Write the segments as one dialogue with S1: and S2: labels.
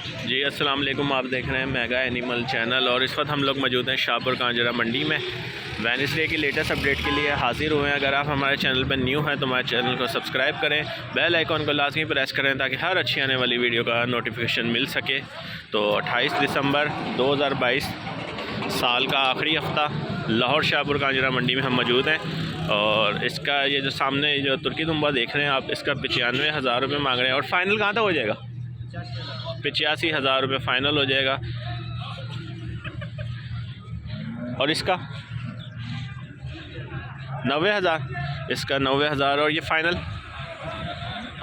S1: जी अस्सलाम वालेकुम, आप देख रहे हैं मेगा एनिमल चैनल और इस वक्त हम लोग मौजूद हैं शाहपुर कांजरा मंडी में। वेडनेसडे की लेटेस्ट अपडेट के लिए हाजिर हुए हैं। अगर आप हमारे चैनल पर न्यू हैं तो हमारे चैनल को सब्सक्राइब करें, बेल आइकॉन को लाजमी प्रेस करें ताकि हर अच्छी आने वाली वीडियो का नोटिफिकेशन मिल सके। तो 28 दिसंबर 2022 साल का आखिरी हफ्ता लाहौर शाहपुर कांजरा मंडी में हम मौजूद हैं। और इसका ये जो सामने जो तुर्की दुम्बा देख रहे हैं आप, इसका 95,000 रुपये मांग रहे हैं। और फाइनल कहाँ तक हो जाएगा? 85,000 रुपये फ़ाइनल हो जाएगा। और इसका 90,000, इसका 90,000 और ये फ़ाइनल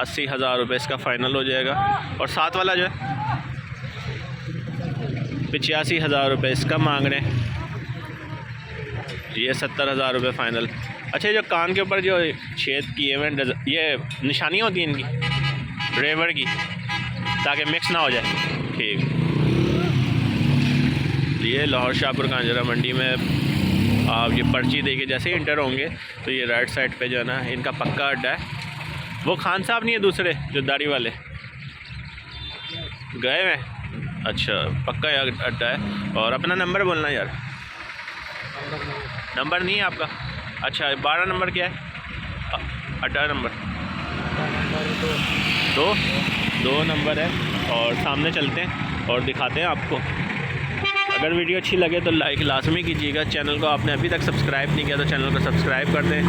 S1: 80,000 रुपये इसका फ़ाइनल हो जाएगा। और साथ वाला जो है 85,000 रुपये इसका मांग रहे हैं, ये 70,000 रुपये फ़ाइनल। अच्छा, जो कान के ऊपर जो छेद किए हुए ये निशानियाँ होती हैं इनकी ड्राइवर की, ताकि मिक्स ना हो जाए। ठीक, ये लाहौर शाहपुर कांजरा मंडी में आप ये पर्ची देके जैसे ही इंटर होंगे तो ये राइट साइड पे जो है ना इनका पक्का अड्डा है। वो खान साहब नहीं है, दूसरे जो दाढ़ी वाले गए हुए? अच्छा, पक्का अड्डा है। और अपना नंबर बोलना यार। नंबर नहीं है आपका? अच्छा, 12 नंबर क्या है? अड्डा नंबर दो नंबर है। और सामने चलते हैं और दिखाते हैं आपको। अगर वीडियो अच्छी लगे तो लाइक लाजमी कीजिएगा। चैनल को आपने अभी तक सब्सक्राइब नहीं किया तो चैनल को सब्सक्राइब कर दें,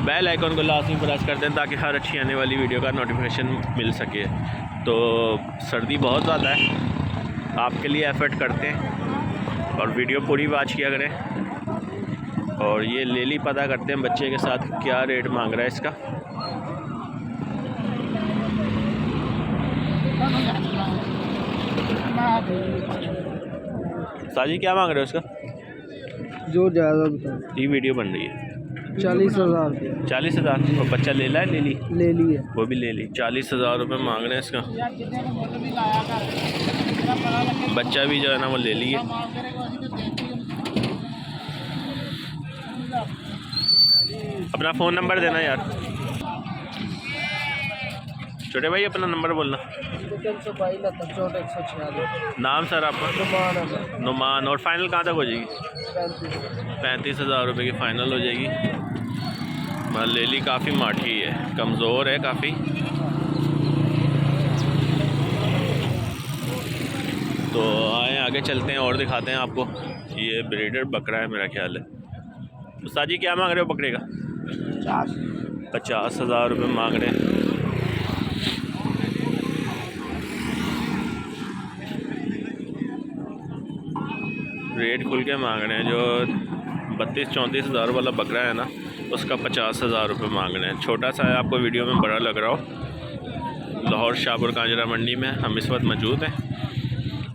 S1: बेल आइकॉन को लाजमी प्रेस कर दें ताकि हर अच्छी आने वाली वीडियो का नोटिफिकेशन मिल सके। तो सर्दी बहुत ज़्यादा है, आपके लिए एफर्ट करते हैं और वीडियो पूरी वॉच किया करें। और ये लेली पता करते हैं बच्चे के साथ क्या रेट मांग रहा है इसका। साजी क्या मांग रहे हो इसका?
S2: जो ज़्यादा बताओ।
S1: ये वीडियो बन रही है।
S2: 40,000 रुपये।
S1: 40,000 और बच्चा ले ला है? ले ली
S2: है,
S1: वो भी ले ली। 40,000 रुपये मांग रहे हैं इसका। बच्चा भी जो है ना वो ले लिए। अपना फ़ोन नंबर देना यार छोटे भाई, अपना नंबर बोलना।
S2: 322
S1: नाम सर आपका? नुमान। और फाइनल कहाँ तक हो जाएगी? 35,000 रुपये की फ़ाइनल हो जाएगी। लेली काफ़ी माठी है, कमज़ोर है काफ़ी। तो आए आगे चलते हैं और दिखाते हैं आपको। ये ब्रीडर बकरा है मेरा ख्याल है। उस्ताद जी क्या मांग रहे हो बकरे का? 50,000 रुपये मांग रहे हैं। रेट खुल के मांग रहे हैं। जो 32-34 हज़ार वाला बकरा है ना, उसका 50,000 रुपये मांग रहे हैं। छोटा सा है, आपको वीडियो में बड़ा लग रहा हो। लाहौर शाहपुर कांजरा मंडी में हम इस वक्त मौजूद हैं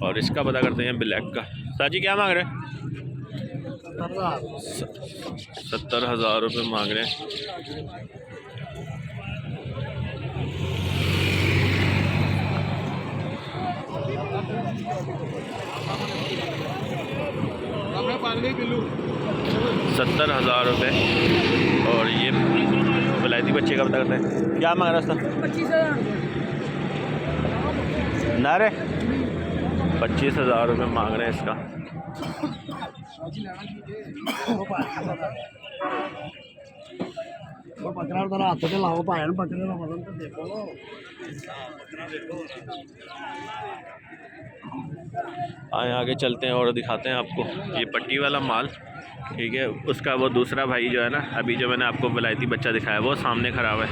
S1: और इसका पता करते हैं ब्लैक का। साजी क्या मांग रहे हैं? 70,000 रुपये मांग रहे हैं। $70,000 रुपये। और ये विलायती बच्चे का पता करते हैं क्या मांग रहा है?
S2: 25,000
S1: नारे 25,000 रुपये मांग रहे हैं इसका। आए आगे चलते हैं और दिखाते हैं आपको। ये पट्टी वाला माल, ठीक है, उसका वो दूसरा भाई जो है ना, अभी जो मैंने आपको विलायती बच्चा दिखाया वो सामने खड़ा हुआ है।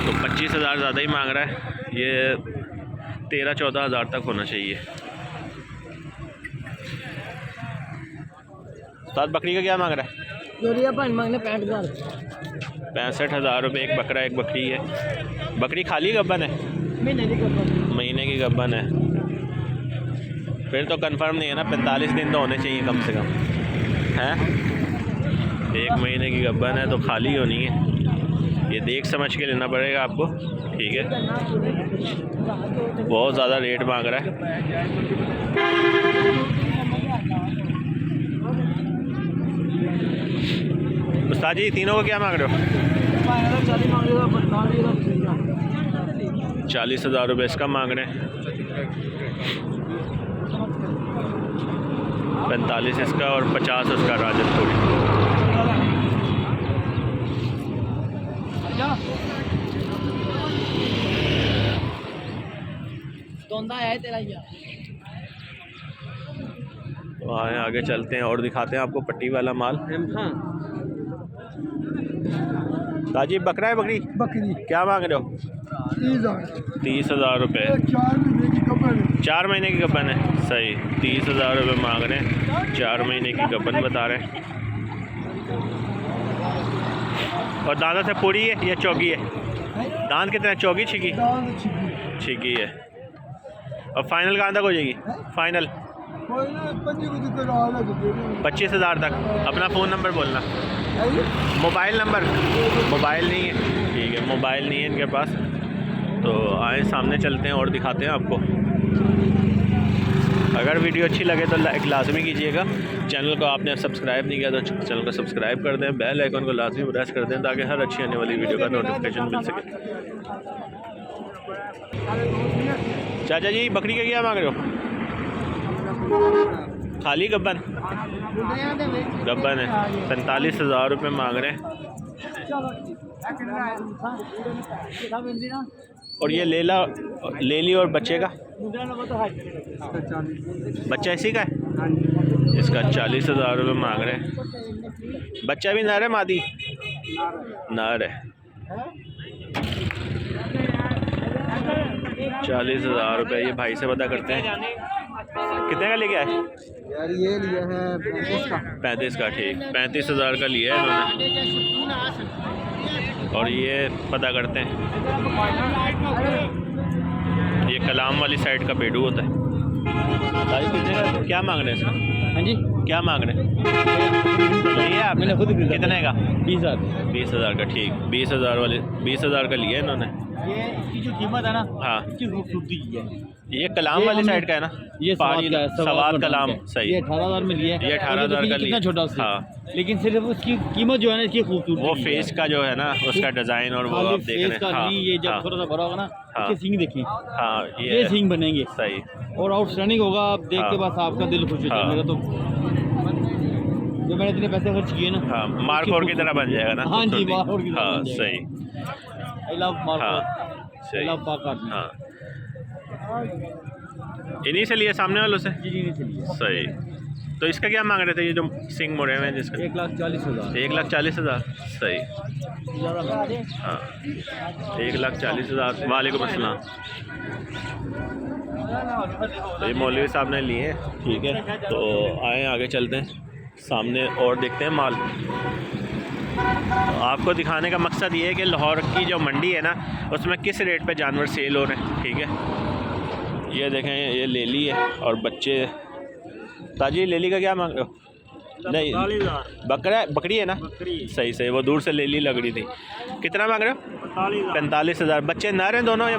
S1: तो 25,000 ज़्यादा ही मांग रहा है। ये 13-14 हज़ार तक होना चाहिए। साथ बकरी का क्या मांग रहा है?
S2: जोड़िया मांगने 65,000।
S1: 65,000 रुपये एक बकरा एक बकरी है। बकरी खाली गब्बन है? महीने की गब्बन है। फिर तो कंफर्म नहीं है ना, 45 दिन तो होने चाहिए कम से कम, हैं? 1 महीने की गब्बन है तो खाली होनी है। ये देख समझ के लेना पड़ेगा आपको, ठीक है। बहुत ज़्यादा रेट मांग रहा है। उस्ताद जी तीनों को क्या मांग रहे हो? 40,000 रुपये इसका मांग रहे हैं। 45 इसका और 50 उसका राजस्थानी। तो आए आगे चलते हैं और दिखाते हैं आपको पट्टी वाला माल। ताजी बकरा है बकरी?
S2: बकरी
S1: क्या मांग रहे हो? 30,000 रुपये। 4 महीने की गबन है। सही, 30,000 रुपये मांग रहे हैं। 4 महीने की गबन बता रहे हैं। और दांतों से पूरी है या चौकी है? दांत कितने हैं? चौकी छिकी? छिकी है। और फाइनल कहाँ तक हो जाएगी? फाइनल 25,000 तक। अपना फ़ोन नंबर बोलना। Mobile number? मोबाइल नहीं है, ठीक है, मोबाइल नहीं है इनके पास। तो आए सामने चलते हैं और दिखाते हैं आपको। अगर वीडियो अच्छी लगे तो लाइक लाजमी कीजिएगा। चैनल को आपने सब्सक्राइब नहीं किया तो चैनल को सब्सक्राइब कर दें। बेल आइकन को लाजमी प्रेस कर दें ताकि हर अच्छी आने वाली वीडियो का नोटिफिकेशन मिल सके। चाचा जी बकरी का क्या मांग रहे हो? खाली गब्बन? गब्बन है। 45,000 रुपये मांग रहे हैं। और ये लेली और बच्चे का? बच्चा इसी का है? इसका 40,000 रुपये मांग रहे हैं। बच्चा भी नर है मादी? नर है। 40,000 रुपये। ये भाई से पता करते हैं कितने का लेके आए?
S2: यार ये लिया है
S1: 35 का। ठीक, 35,000 का लिया है इन्होंने। और ये पता करते हैं, ये कलाम वाली साइड का पेडू होता है। क्या मांग रहे हैं इसका?
S2: हाँ जी,
S1: क्या मांग रहे हैं? ये आप
S2: मैंने खुद
S1: कितने का?
S2: 20,000।
S1: 20,000 का। ठीक, 20,000 वाले 20,000 का लिया इन्होंने।
S2: ये इसकी जो कीमत है ना,
S1: हाँ,
S2: इसकी खूबसूरती की है।
S1: ये कलाम वाली साइड का है ना?
S2: ये
S1: पानी
S2: का है,
S1: सवाद कलाम। सही,
S2: ये 18,000 में लिया है।
S1: ये 18,000 का लिया।
S2: छोटा उससे,
S1: हाँ,
S2: लेकिन सिर्फ उसकी कीमत जो है ना, इसकी खूबसूरती
S1: वो फेस का जो है ना उसका डिज़ाइन और वो आप देख रहे हैं। हाँ,
S2: ये जब
S1: हाँ,
S2: थोड़ा सा बड़ा होगा ना,
S1: हाँ,
S2: इसके सींग देखिए।
S1: हाँ,
S2: ये सींग बनेंगे।
S1: सही।
S2: और आउटस्टैंडिंग होगा, आप देख के
S1: हाँ,
S2: बस आपका दिल खुश हो जाए।
S1: हाँ,
S2: मेरा तो जो मैंने इतने पैसे खर्च किए ना,
S1: हाँ, मारखोर की तरह बन जाएगा ना?
S2: हाँ जी, मारखोर की तरह
S1: हाँ,
S2: बन जाएगा।
S1: सही।
S2: आई लव मारखोर,
S1: हाँ,
S2: आई
S1: सही।
S2: लव पाक।
S1: हाँ, इन्हीं से लिए सामने वालों से?
S2: जी नहीं चलिए।
S1: सही। तो इसका क्या मांग रहे थे, ये जो सिंग मोड़े हुए हैं जिसका?
S2: 1,40,000।
S1: 1,40,000। सही। हाँ, 1,40,000। वालेकुम अस्सलाम। तो ये मौलवी साहब ने लिए हैं, ठीक है। तो आए आगे चलते हैं सामने और देखते हैं माल। आपको दिखाने का मकसद ये है कि लाहौर की जो मंडी है ना, उसमें किस रेट पे जानवर सेल हो रहे हैं, ठीक है। ये देखें, ये लेली है और बच्चे। ताजी लेली का क्या मांग रहे हो? नहीं, बकरी है ना? सही सही, वो दूर से लेली लग रही थी। कितना मांग रहे हो? 45,000। बच्चे नर हैं दोनों? ये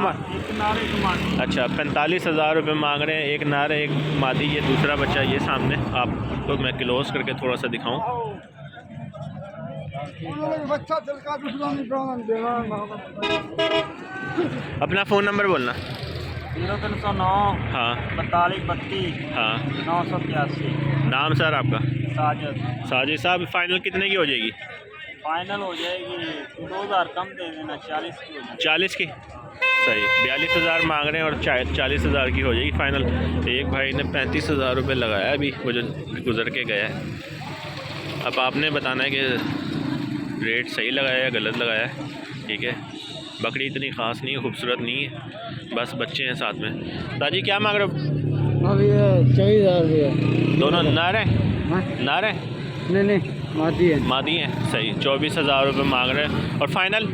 S1: अच्छा, 45,000 रुपये मांग रहे हैं। एक नर है, एक मादी। ये दूसरा बच्चा ये सामने आपको मैं क्लोज करके थोड़ा सा दिखाऊं। अपना फ़ोन नंबर बोलना।
S2: 0309
S1: हाँ,
S2: 4232
S1: हाँ।
S2: 981।
S1: नाम सर आपका?
S2: साजिद।
S1: साजिद साहब, फाइनल कितने की हो जाएगी?
S2: फाइनल हो जाएगी 2,000 कम दे देना, 40 की हो जाएगी।
S1: 40 की? सही। 42,000 मांग रहे हैं और 40,000 की हो जाएगी फ़ाइनल। एक भाई ने 35,000 रुपये लगाया अभी, वो जो गुज़र के गया है। अब आपने बताना है कि रेट सही लगाया या गलत लगाया है, ठीक है। बकरी इतनी ख़ास नहीं है, खूबसूरत नहीं है, बस बच्चे हैं साथ में। ताजी क्या मांग रहे हो?
S2: अभी 24,000 रुपये।
S1: दोनों नर हैं? नर हैं?
S2: नहीं, मादी है।
S1: मादी हैं। सही, 24,000 रुपये मांग रहे हैं। और फाइनल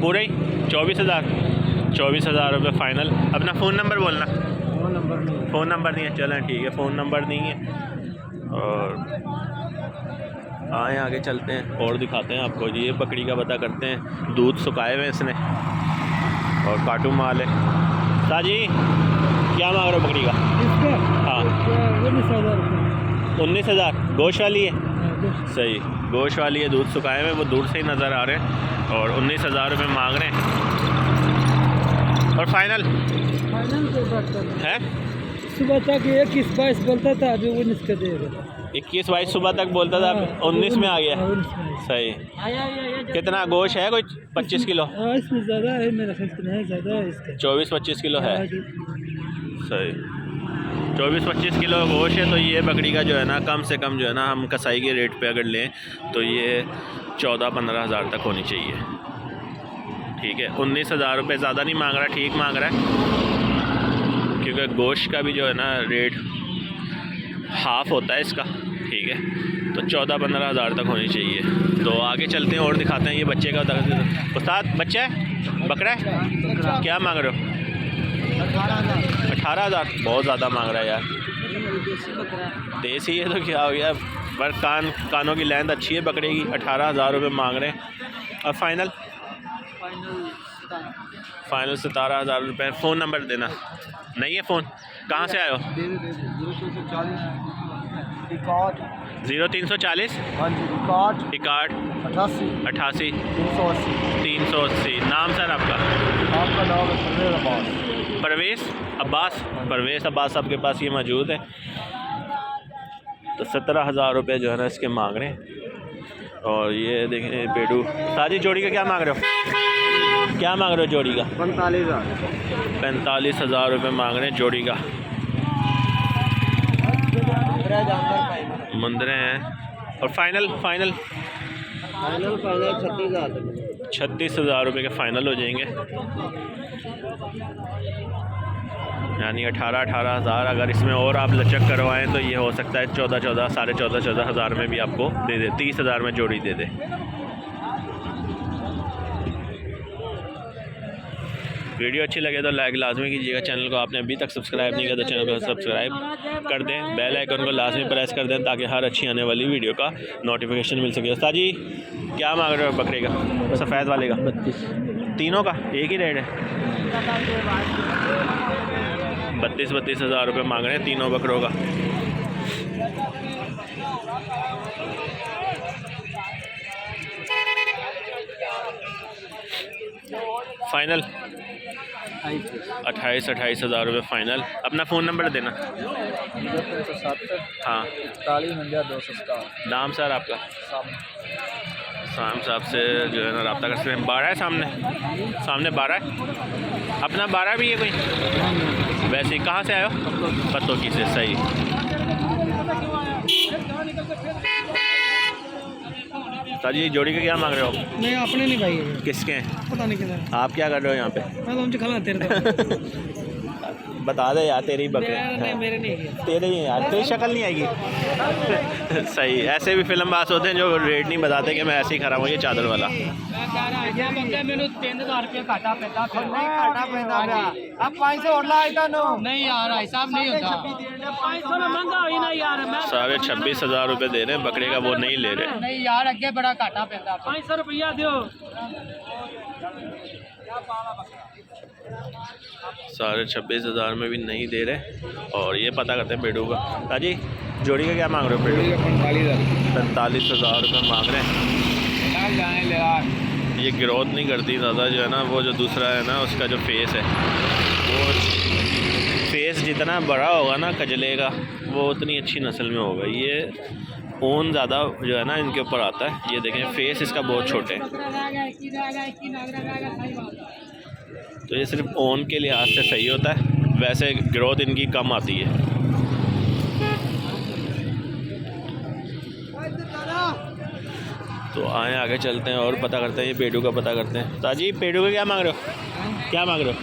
S1: पूरे ही 24,000। 24,000 रुपये फ़ाइनल। अपना फ़ोन नंबर बोलना। फ़ोन नंबर नहीं है? चलें ठीक है, फ़ोन नंबर नहीं है। और आए आगे चलते हैं और दिखाते हैं आपको। ये बकरी का पता करते हैं। दूध सुखाए हुए इसने और काटू माल है। ताजी क्या मांग रहे हो बकरी का? हाँ, 19,000। गोश्त वाली है? सही, गोश्त वाली है, दूध सुखाए हुए, वो दूर से ही नज़र आ रहे हैं। और 19,000 रुपये मांग रहे हैं। और फाइनल है
S2: सुबह तक 21-22 बोलता था, अभी 19 का देगा।
S1: 21-22 सुबह तक बोलता था, 19 में आ गया। सही। कितना गोश्त है? कोई 25 किलो?
S2: इसमें ज़्यादा है, मेरा ख्याल है ज़्यादा है इसका,
S1: 24-25 किलो है। सही, 24-25 किलो गोश्त है। तो ये बकरी का जो है ना, कम से कम जो है ना, हम कसाई के रेट पे अगर लें तो ये 14-15 हज़ार तक होनी चाहिए। ठीक है, 19,000 रुपये ज़्यादा नहीं मांग रहा, ठीक मांग रहा है, क्योंकि गोश्त का भी जो है ना रेट हाफ़ होता है इसका। ठीक है, तो 14-15 हज़ार तक होनी चाहिए। तो आगे चलते हैं और दिखाते हैं। ये बच्चे का उस्ताद बच्चा है, बकरा है, क्या मांग रहे हो? 18,000। बहुत ज़्यादा मांग रहा है यार। देसी है तो क्या हो गया, पर कानों की लेंथ अच्छी है बकरे की। 18,000 रुपये मांग रहे हैं। और फाइनल 17,000 रुपये। फ़ोन नंबर देना। नहीं है फ़ोन? कहाँ से आए हो? 0340 61 88 380। नाम सर आपका?
S2: नाम है
S1: परवेज़ अब्बास। परवेज़ अब्बास आपके पास ये मौजूद है। तो 17,000 रुपये जो है ना इसके मांग रहे हैं। और ये देखें पेडू। सारी जोड़ी का क्या मांग रहे हो? क्या मांग रहे हो जोड़ी का? 45,000 रुपये मांग रहे हैं जोड़ी का। मंदिरें हैं। और फाइनल 36,000 रुपये के फ़ाइनल हो जाएंगे। यानी 18,000। अगर इसमें और आप लचक करवाएं तो ये हो सकता है 14,000 साढ़े 14,000 में भी आपको दे दे, 30,000 में जोड़ी दे दे। वीडियो अच्छी लगे तो लाइक लाजमी कीजिएगा। चैनल को आपने अभी तक सब्सक्राइब नहीं किया तो चैनल को सब्सक्राइब कर दें, बेल आइकन को लाजमी प्रेस कर दें ताकि हर अच्छी आने वाली वीडियो का नोटिफिकेशन मिल सके। उस्ताद जी क्या मांग रहे हो बकरे का, सफ़ेद वाले का? 32। तीनों का एक ही रेट है? 32,000 रुपये मांग रहे हैं तीनों बकरों का। फाइनल 28,000 रुपये फ़ाइनल। अपना फ़ोन नंबर देना।
S2: 0370
S1: हाँ
S2: 41,217।
S1: नाम सर आपका? शाम साहब से जो है ना रब्ता कर सकते हैं। 12 है सामने 12 है। अपना 12 भी है कोई? वैसे ही कहाँ से आए हो? पत्तों की से। सही। ताजी जोड़ी का क्या मांग रहे हो?
S2: नहीं अपने नहीं भाई है।
S1: किसके हैं?
S2: पता नहीं किधर।
S1: आप क्या कर रहे हो यहाँ पे?
S2: मैं तो उनसे खिला तेरे
S1: बता दे यार, तेरी बकरे
S2: नहीं, मेरे नहीं है।
S1: तेरे ही हैं यार, तेरी शक्ल नहीं आएगी। सही। ऐसे भी फिल्म बास होते हैं जो रेट नहीं बताते कि मैं ऐसे ही खड़ा हूँ। ये चादर वाला
S2: मैंने 3,000 रुपये काटा पैदा अब 500 और लाएगा नहीं यार, ऐसा नहीं होता। 500 में महंगा ही नहीं यार। मैं
S1: सारे 26,000 रुपये दे रहे हैं बकरे का, वो नहीं ले रहे।
S2: नहीं यार, अगे बड़ा काटा पैदा। 500 रुपया दो।
S1: सारे 26,000 में भी नहीं दे रहे। और ये पता करते हैं पेड़ू का। ताजी जोड़ी का क्या मांग रहे हो? पेड़ू 45,000 रुपये मांग रहे हैं। ये ग्रोथ नहीं करती ज़्यादा जो है ना, वो जो दूसरा है ना उसका जो फेस है, वो फेस जितना बड़ा होगा ना कजले का वो उतनी अच्छी नस्ल में होगा। ये ऊन ज़्यादा जो है ना इनके ऊपर आता है। ये देखें फेस इसका बहुत छोटे है, तो ये सिर्फ ऊन के लिहाज से सही होता है, वैसे ग्रोथ इनकी कम आती है। तो आए आगे चलते हैं और पता करते हैं, ये पेड़ू का पता करते हैं। ताजी पेड़ू का क्या मांग रहे हो? क्या मांग रहे हो?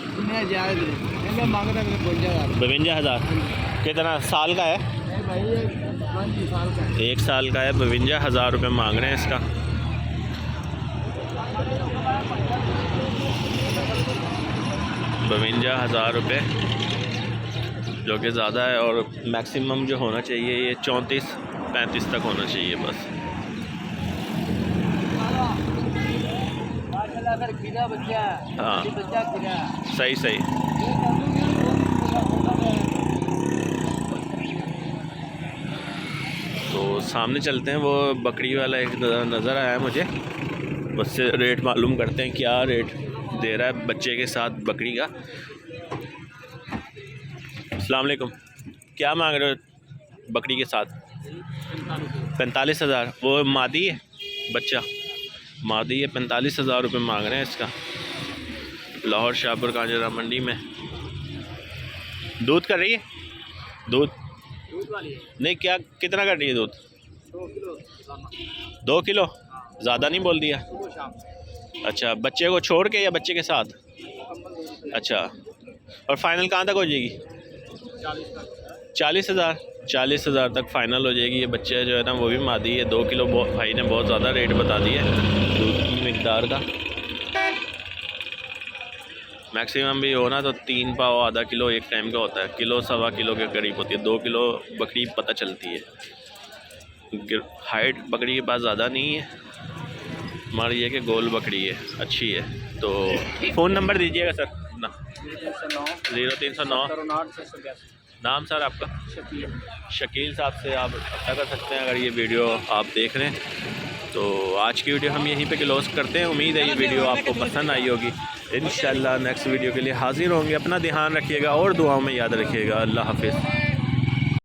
S1: 52,000। कितना साल का है? 1 साल का है। 52,000 रुपये मांग रहे हैं इसका। ₹52,000 जो कि ज़्यादा है, और मैक्सिमम जो होना चाहिए ये 34-35 तक होना चाहिए बस। हाँ सही। तो सामने चलते हैं, वो बकरी वाला एक नज़र आया मुझे, उससे रेट मालूम करते हैं क्या रेट दे रहा है बच्चे के साथ बकरी का। अस्सलाम वालेकुम, क्या मांग रहे हो बकरी के साथ? 45,000। वो मादी है, बच्चा मादी है। 45,000 रुपये मांग रहे हैं इसका। लाहौर शाहपुर कांजरा मंडी में। दूध कर रही है? दूध
S2: वाली है।
S1: नहीं, क्या कितना कर रही है दूध?
S2: 2 किलो।
S1: 2 किलो? ज़्यादा नहीं बोल दिया? अच्छा, बच्चे को छोड़ के या बच्चे के साथ? अच्छा, और फाइनल कहाँ तक हो जाएगी? 40,000। 40,000 तक फाइनल हो जाएगी। ये बच्चे जो है ना वो भी मादी है। 2 किलो भाई ने बहुत ज़्यादा रेट बता दिया दूध की मकदार का। मैक्सिमम भी हो ना तो 3 पाव आधा किलो एक टाइम का होता है। किलो सवा किलो के करीब होती है। 2 किलो बकरी पता चलती है। हाइट बकरी के पास ज़्यादा नहीं है, हमारी ये कि गोल बकरी है, अच्छी है। तो फ़ोन नंबर दीजिएगा सर ना। 0309। नाम सर आपका? शकील साहब से आप पता कर सकते हैं अगर ये वीडियो आप देख रहे हैं। तो आज की वीडियो हम यहीं पे क्लोज़ करते हैं। उम्मीद है ये वीडियो आपको पसंद आई होगी। इंशाल्लाह नेक्स्ट वीडियो के लिए हाज़िर होंगे। अपना ध्यान रखिएगा और दुआओं में याद रखिएगा। अल्लाह हाफिज़।